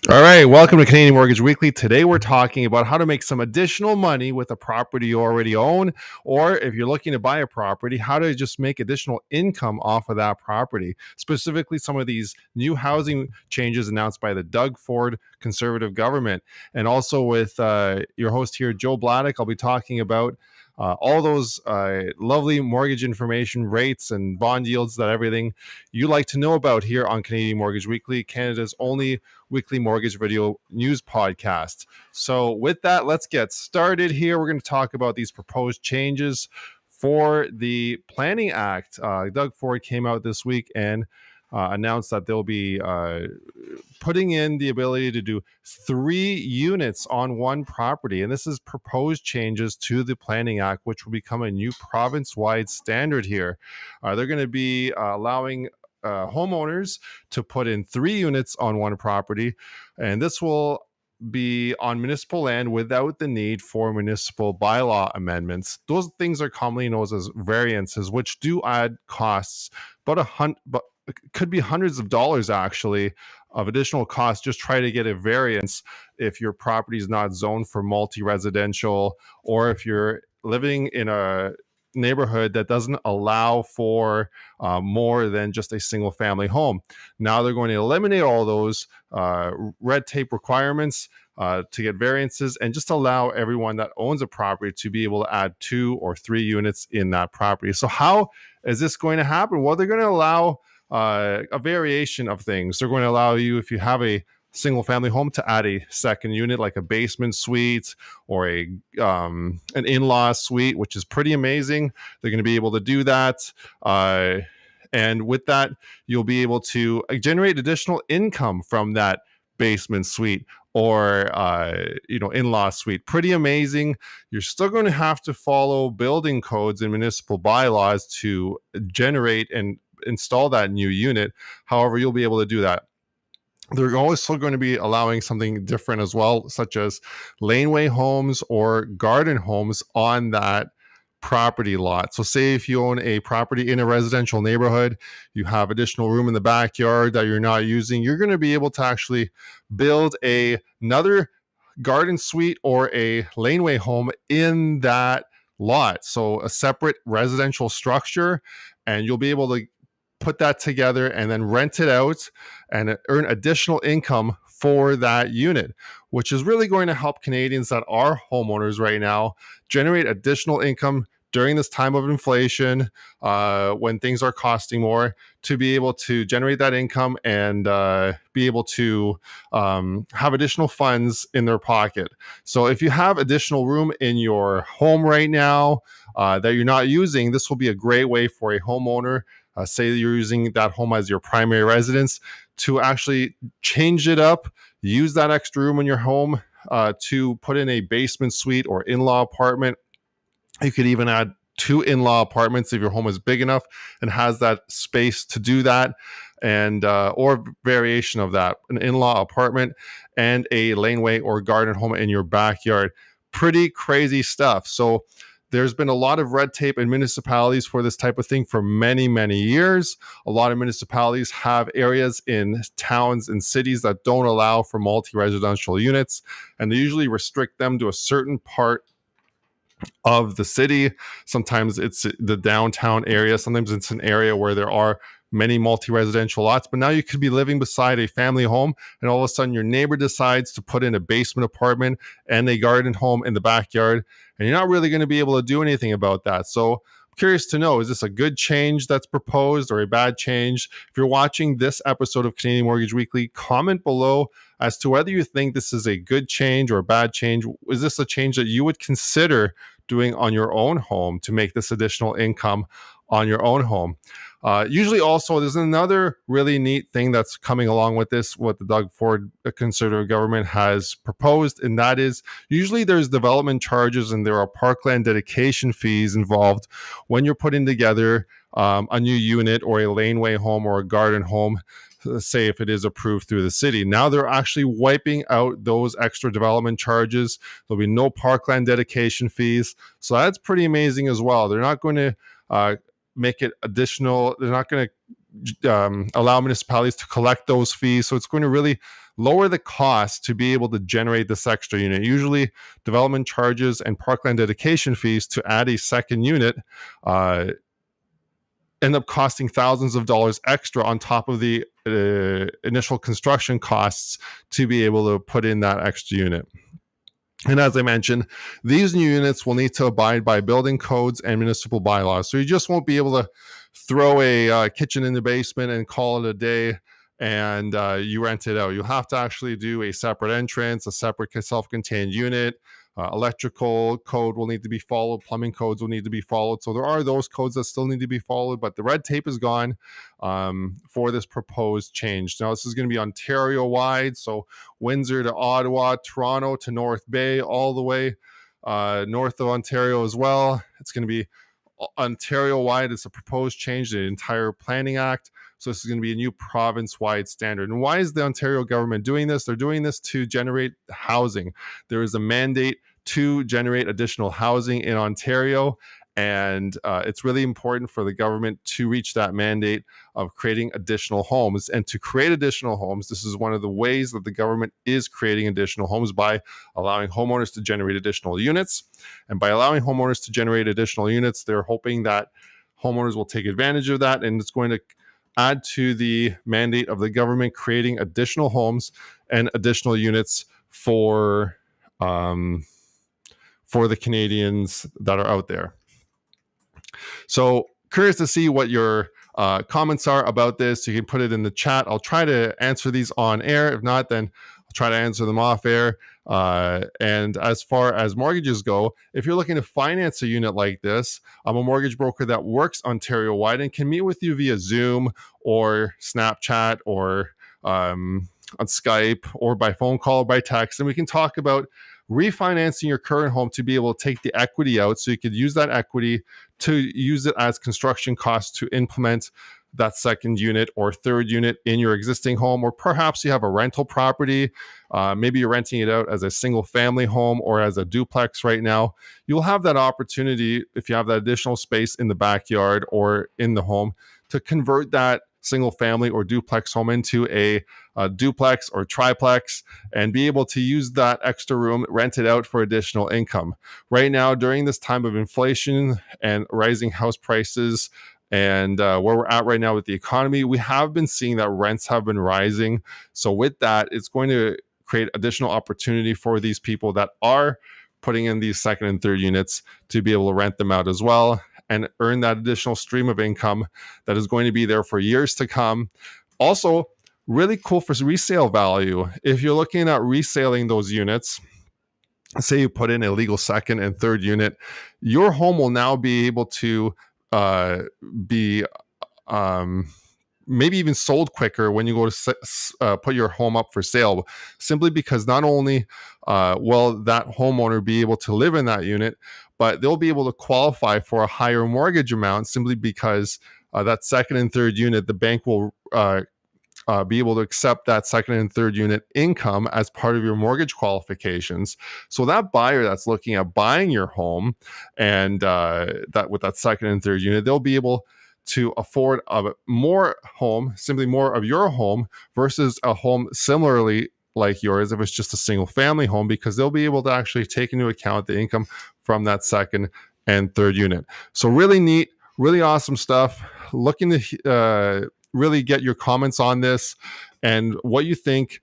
All right, welcome to Canadian Mortgage Weekly. Today we're talking about how to make some additional money with a property you already own, or if you're looking to buy a property, how to just make additional income off of that property. Specifically, some of these new housing changes announced by the Doug Ford conservative government. And also with your host here, Joe Bladek, I'll be talking about all those lovely mortgage information, rates, and bond yields, that everything you like to know about here on Canadian Mortgage Weekly, Canada's only weekly mortgage video news podcast. So with that, let's get started here. We're going to talk about these proposed changes for the Planning Act. Doug Ford came out this week and announced that they'll be putting in the ability to do 3 units on one property. And this is proposed changes to the Planning Act, which will become a new province-wide standard here. They're going to be allowing homeowners to put in 3 units on one property, and this will be on municipal land without the need for municipal bylaw amendments. Those things are commonly known as variances, which do add costs, but it could be hundreds of dollars actually of additional costs. Just try to get a variance if your property is not zoned for multi-residential, or if you're living in a neighborhood that doesn't allow for more than just a single family home. Now they're going to eliminate all those red tape requirements to get variances, and just allow everyone that owns a property to be able to add 2 or 3 units in that property. So how is this going to happen? Well, they're going to allow a variation of things. They're going to allow you, if you have a single family home, to add a second unit, like a basement suite or an in-law suite, which is pretty amazing. They're going to be able to do that. And with that, you'll be able to generate additional income from that basement suite or in-law suite. Pretty amazing. You're still going to have to follow building codes and municipal bylaws to generate and install that new unit. However, you'll be able to do that. They're also going to be allowing something different as well, such as laneway homes or garden homes on that property lot. So say if you own a property in a residential neighborhood, you have additional room in the backyard that you're not using, you're going to be able to actually build another garden suite or a laneway home in that lot. So a separate residential structure, and you'll be able to put that together and then rent it out and earn additional income for that unit, which is really going to help Canadians that are homeowners right now generate additional income during this time of inflation, when things are costing more, to be able to generate that income and be able to have additional funds in their pocket. So if you have additional room in your home right now that you're not using, this will be a great way for a homeowner, say you're using that home as your primary residence, to actually change it up, use that extra room in your home to put in a basement suite or in-law apartment. You could even add 2 in-law apartments if your home is big enough and has that space to do that, and or variation of that, an in-law apartment and a laneway or garden home in your backyard. Pretty crazy stuff. So there's been a lot of red tape in municipalities for this type of thing for many, many years. A lot of municipalities have areas in towns and cities that don't allow for multi-residential units, and they usually restrict them to a certain part of the city. Sometimes it's the downtown area. Sometimes it's an area where there are many multi-residential lots. But now you could be living beside a family home, and all of a sudden your neighbor decides to put in a basement apartment and a garden home in the backyard, and you're not really going to be able to do anything about that. So I'm curious to know, is this a good change that's proposed or a bad change? If you're watching this episode of Canadian Mortgage Weekly, comment below as to whether you think this is a good change or a bad change. Is this a change that you would consider doing on your own home to make this additional income on your own home? Usually also, there's another really neat thing that's coming along with this, what the Doug Ford conservative government has proposed, and that is usually there's development charges and there are parkland dedication fees involved when you're putting together a new unit or a laneway home or a garden home, say if it is approved through the city. Now they're actually wiping out those extra development charges. There'll be no parkland dedication fees. So that's pretty amazing as well. They're not going to make it additional. They're not going to allow municipalities to collect those fees. So it's going to really lower the cost to be able to generate this extra unit. Usually development charges and parkland dedication fees to add a second unit end up costing thousands of dollars extra on top of the initial construction costs to be able to put in that extra unit. And as I mentioned, these new units will need to abide by building codes and municipal bylaws. So you just won't be able to throw a kitchen in the basement and call it a day and you rent it out. You'll have to actually do a separate entrance, a separate self-contained unit. Electrical code will need to be followed. Plumbing codes will need to be followed. So there are those codes that still need to be followed, but the red tape is gone for this proposed change. Now, this is going to be Ontario-wide, so Windsor to Ottawa, Toronto to North Bay, all the way north of Ontario as well. It's going to be Ontario-wide. It's a proposed change to the entire Planning Act. So this is going to be a new province-wide standard. And why is the Ontario government doing this? They're doing this to generate housing. There is a mandate to generate additional housing in Ontario. And it's really important for the government to reach that mandate of creating additional homes. And to create additional homes, this is one of the ways that the government is creating additional homes, by allowing homeowners to generate additional units. And by allowing homeowners to generate additional units, they're hoping that homeowners will take advantage of that. And it's going to add to the mandate of the government creating additional homes and additional units for the Canadians that are out there. So curious to see what your comments are about this. You can put it in the chat. I'll try to answer these on air. If not, then I'll try to answer them off air. And as far as mortgages go, if you're looking to finance a unit like this, I'm a mortgage broker that works Ontario-wide and can meet with you via Zoom or Snapchat or on Skype or by phone call or by text. And we can talk about refinancing your current home to be able to take the equity out, so you could use that equity to use it as construction costs to implement that second unit or third unit in your existing home. Or perhaps you have a rental property. Maybe you're renting it out as a single family home or as a duplex right now. You'll have that opportunity, if you have that additional space in the backyard or in the home, to convert that single family or duplex home into a duplex or triplex and be able to use that extra room, rent it out for additional income. Right now, during this time of inflation and rising house prices, and where we're at right now with the economy, we have been seeing that rents have been rising. So with that, it's going to create additional opportunity for these people that are putting in these second and third units to be able to rent them out as well and earn that additional stream of income that is going to be there for years to come. Also, really cool for resale value. If you're looking at reselling those units, say you put in a legal second and third unit, your home will now be able to be maybe even sold quicker when you go to put your home up for sale, simply because not only will that homeowner be able to live in that unit, but they'll be able to qualify for a higher mortgage amount, simply because that second and third unit, the bank will be able to accept that second and third unit income as part of your mortgage qualifications. So that buyer that's looking at buying your home and that with that second and third unit, they'll be able to afford a more home, simply more of your home, versus a home similarly like yours if it's just a single family home, because they'll be able to actually take into account the income from that second and third unit. So really neat, really awesome stuff. Looking to really get your comments on this and what you think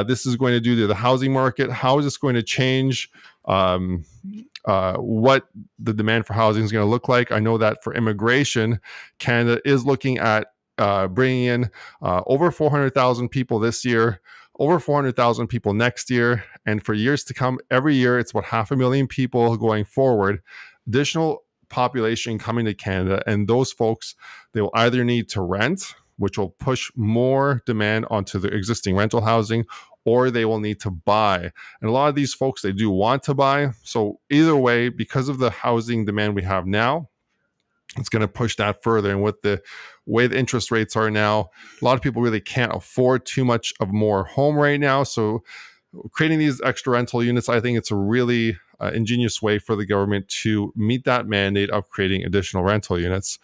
this is going to do to the housing market. How is this going to change what the demand for housing is going to look like? I know that for immigration, Canada is looking at bringing in over 400,000 people this year, over 400,000 people next year, and for years to come, every year it's about 500,000 people going forward. Additional population coming to Canada, and those folks, they will either need to rent, which will push more demand onto the existing rental housing, or they will need to buy. And a lot of these folks, they do want to buy. So either way, because of the housing demand we have now, it's going to push that further. And with the way the interest rates are now, a lot of people really can't afford too much of more home right now. So creating these extra rental units, I think it's a really ingenious way for the government to meet that mandate of creating additional rental units.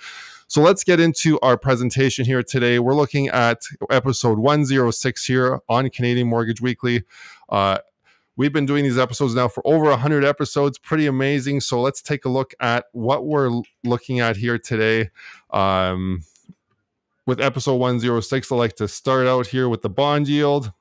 So let's get into our presentation here today. We're looking at episode 106 here on Canadian Mortgage Weekly. We've been doing these episodes now for over 100 episodes. Pretty amazing. So let's take a look at what we're looking at here today. With episode 106, I'd like to start out here with the bond yield.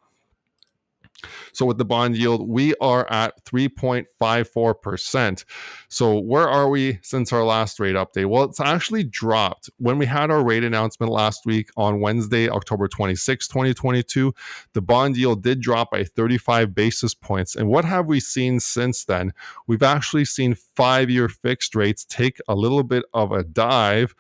So with the bond yield, we are at 3.54%. So where are we since our last rate update? Well, it's actually dropped. When we had our rate announcement last week on Wednesday, October 26, 2022, the bond yield did drop by 35 basis points. And what have we seen since then? We've actually seen 5-year fixed rates take a little bit of a dive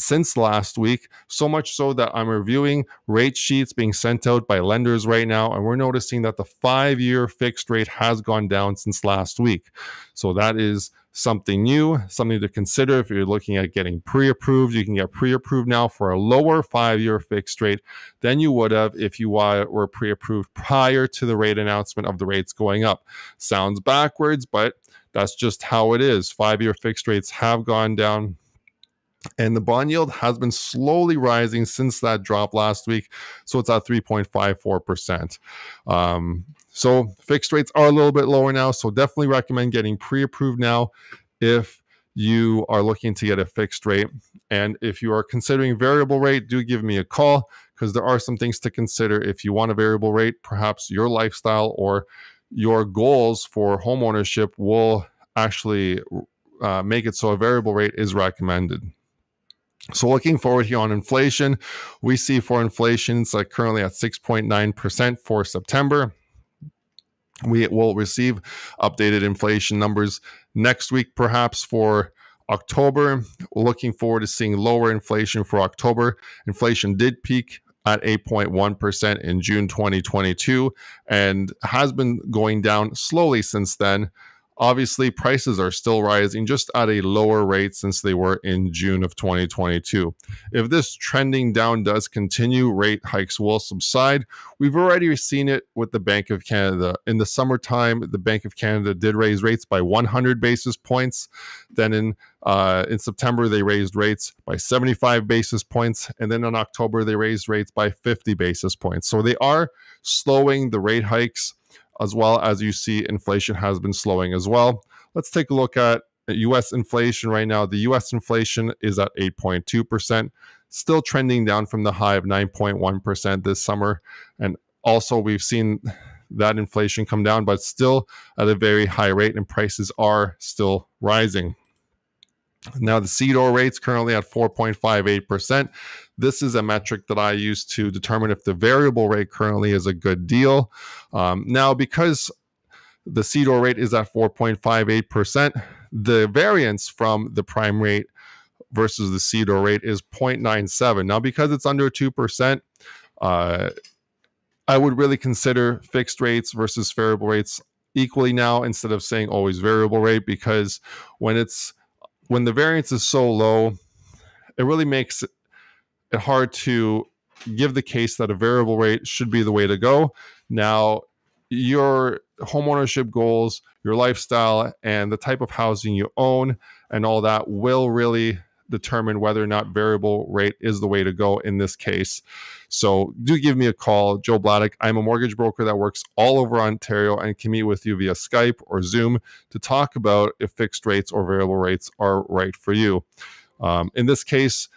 since last week, so much so that I'm reviewing rate sheets being sent out by lenders right now, and we're noticing that the 5-year fixed rate has gone down since last week. So that is something new, something to consider if you're looking at getting pre-approved. You can get pre-approved now for a lower 5-year fixed rate than you would have if you were pre-approved prior to the rate announcement of the rates going up. Sounds backwards, but that's just how it is. 5-year fixed rates have gone down, and the bond yield has been slowly rising since that drop last week. So it's at 3.54%. So fixed rates are a little bit lower now. So definitely recommend getting pre-approved now if you are looking to get a fixed rate. And if you are considering variable rate, do give me a call, because there are some things to consider if you want a variable rate. Perhaps your lifestyle or your goals for home ownership will actually make it so a variable rate is recommended. So looking forward here on inflation, we see for inflation, it's currently at 6.9% for September. We will receive updated inflation numbers next week, perhaps for October. We're looking forward to seeing lower inflation for October. Inflation did peak at 8.1% in June 2022 and has been going down slowly since then. Obviously, prices are still rising, just at a lower rate since they were in June of 2022. If this trending down does continue, rate hikes will subside. We've already seen it with the Bank of Canada. In the summertime, the Bank of Canada did raise rates by 100 basis points. Then in September, they raised rates by 75 basis points. And then in October, they raised rates by 50 basis points. So they are slowing the rate hikes, as well as you see inflation has been slowing as well. Let's take a look at U.S. inflation right now. The U.S. inflation is at 8.2%, still trending down from the high of 9.1% this summer. And also we've seen that inflation come down, but still at a very high rate, and prices are still rising. Now the CDOR rate's currently at 4.58%. This is a metric that I use to determine if the variable rate currently is a good deal. Now, because the CDOR rate is at 4.58%, the variance from the prime rate versus the CDOR rate is 0.97. Now, because it's under 2%, I would really consider fixed rates versus variable rates equally now, instead of saying always variable rate, because when the variance is so low, it really makes it hard to give the case that a variable rate should be the way to go. Now, your homeownership goals, your lifestyle, and the type of housing you own and all that will really determine whether or not variable rate is the way to go in this case. So do give me a call, Joe Bladek. I'm a mortgage broker that works all over Ontario and can meet with you via Skype or Zoom to talk about if fixed rates or variable rates are right for you. In this case,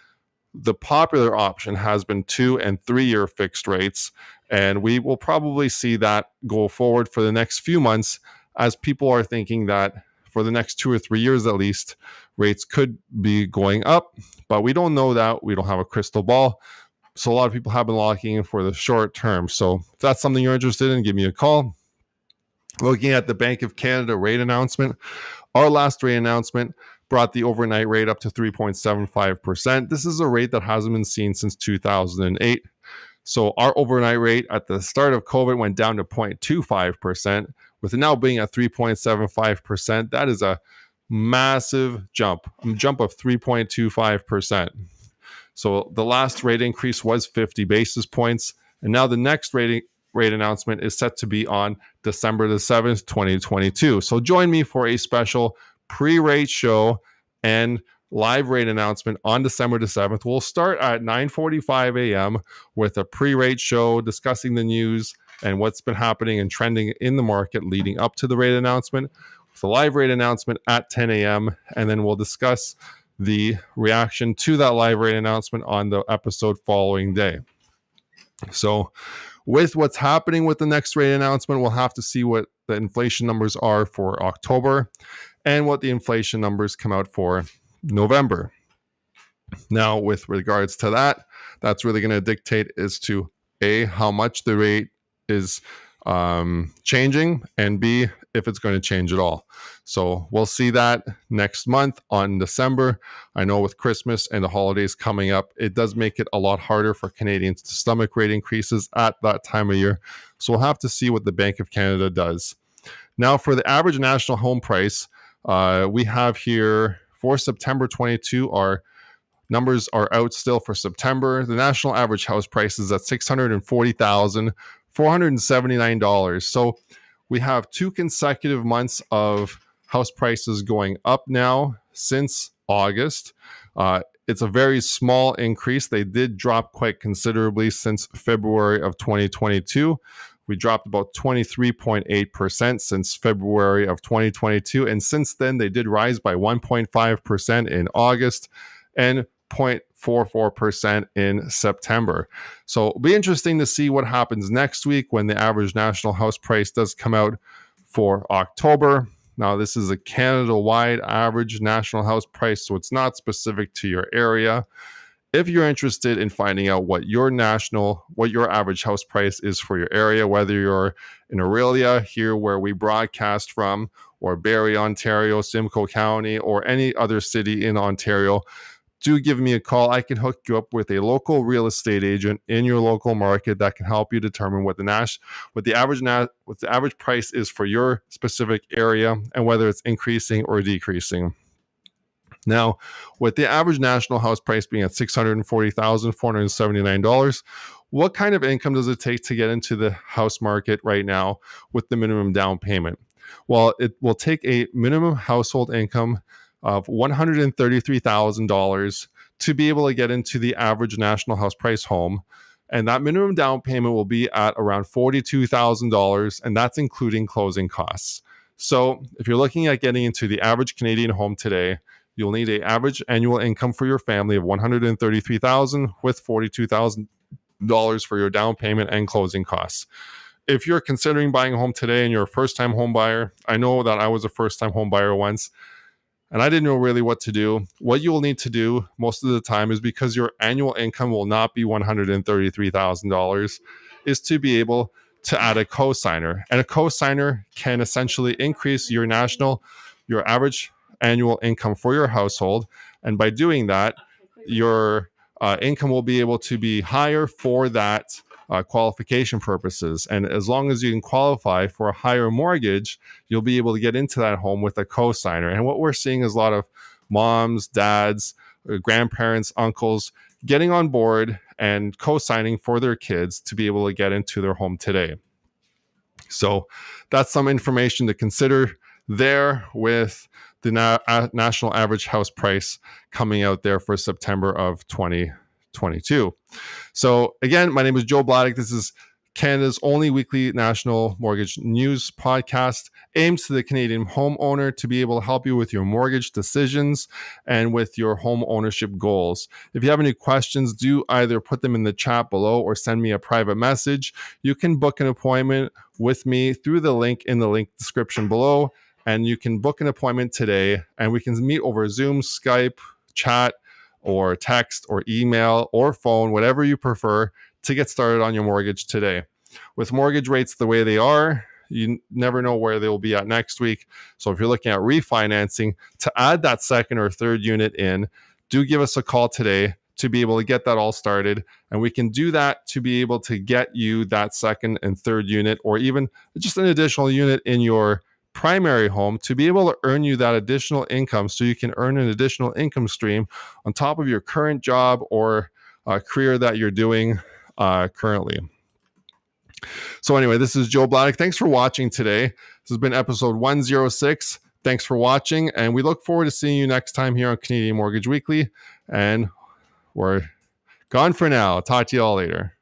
the popular option has been 2- and 3-year fixed rates, and we will probably see that go forward for the next few months, as people are thinking that for the next 2 or 3 years at least, rates could be going up, but we don't know that. We don't have a crystal ball. So a lot of people have been locking in for the short term. So if that's something you're interested in, give me a call. Looking at the Bank of Canada rate announcement, our last rate announcement brought the overnight rate up to 3.75%. This is a rate that hasn't been seen since 2008. So our overnight rate at the start of COVID went down to 0.25%, with it now being at 3.75%. That is a massive jump of 3.25%. So the last rate increase was 50 basis points. And now the next rate announcement is set to be on December the 7th, 2022. So join me for a special pre-rate show and live rate announcement on December the 7th. We'll start at 9:45 a.m. with a pre-rate show discussing the news and what's been happening and trending in the market leading up to the rate announcement. With a live rate announcement at 10 a.m. And then we'll discuss the reaction to that live rate announcement on the episode following day. So with what's happening with the next rate announcement, we'll have to see what the inflation numbers are for October and what the inflation numbers come out for November. Now, with regards to that, that's really going to dictate as to A, how much the rate is changing, and B, if it's going to change at all. So we'll see that next month on December. I know with Christmas and the holidays coming up, it does make it a lot harder for Canadians to stomach rate increases at that time of year. So we'll have to see what the Bank of Canada does. Now, for the average national home price, we have here for September 22, our numbers are out still for September. The national average house price is at $640,479. So we have 2 consecutive months of house prices going up now since August. It's a very small increase. They did drop quite considerably since February of 2022. We dropped about 23.8% since February of 2022. And since then, they did rise by 1.5% in August and 0.44% in September. So it'll be interesting to see what happens next week when the average national house price does come out for October. Now, this is a Canada-wide average national house price, so it's not specific to your area. If you're interested in finding out what your average house price is for your area, whether you're in Orillia, here where we broadcast from, or Barrie, Ontario, Simcoe County, or any other city in Ontario, do give me a call. I can hook you up with a local real estate agent in your local market that can help you determine what the average price is for your specific area and whether it's increasing or decreasing. Now, with the average national house price being at $640,479, what kind of income does it take to get into the house market right now with the minimum down payment? Well, it will take a minimum household income of $133,000 to be able to get into the average national house price home. And that minimum down payment will be at around $42,000, and that's including closing costs. So if you're looking at getting into the average Canadian home today, you'll need an average annual income for your family of $133,000 with $42,000 for your down payment and closing costs. If you're considering buying a home today and you're a first-time home buyer, I know that I was a first-time home buyer once, and I didn't know really what to do. What you will need to do most of the time is, because your annual income will not be $133,000, is to be able to add a cosigner. And a cosigner can essentially increase your average annual income for your household. And by doing that, your income will be able to be higher for that qualification purposes. And as long as you can qualify for a higher mortgage, you'll be able to get into that home with a cosigner. And what we're seeing is a lot of moms, dads, grandparents, uncles getting on board and co-signing for their kids to be able to get into their home today. So that's some information to consider there with the national average house price coming out there for September of 2022. So again, my name is Joe Bladek. This is Canada's only weekly national mortgage news podcast, aims to the Canadian homeowner to be able to help you with your mortgage decisions and with your home ownership goals. If you have any questions, do either put them in the chat below or send me a private message. You can book an appointment with me through the link in the link description below, and you can book an appointment today, and we can meet over Zoom, Skype, chat, or text, or email, or phone, whatever you prefer, to get started on your mortgage today. With mortgage rates the way they are, you never know where they will be at next week. So if you're looking at refinancing to add that second or third unit in, do give us a call today to be able to get that all started. And we can do that to be able to get you that second and third unit, or even just an additional unit in your primary home, to be able to earn you that additional income, so you can earn an additional income stream on top of your current job or career that you're doing currently. So anyway, this is Joe Bladek. Thanks for watching today. This has been episode 106. Thanks for watching, and we look forward to seeing you next time here on Canadian Mortgage Weekly. And we're gone for now. Talk to you all later.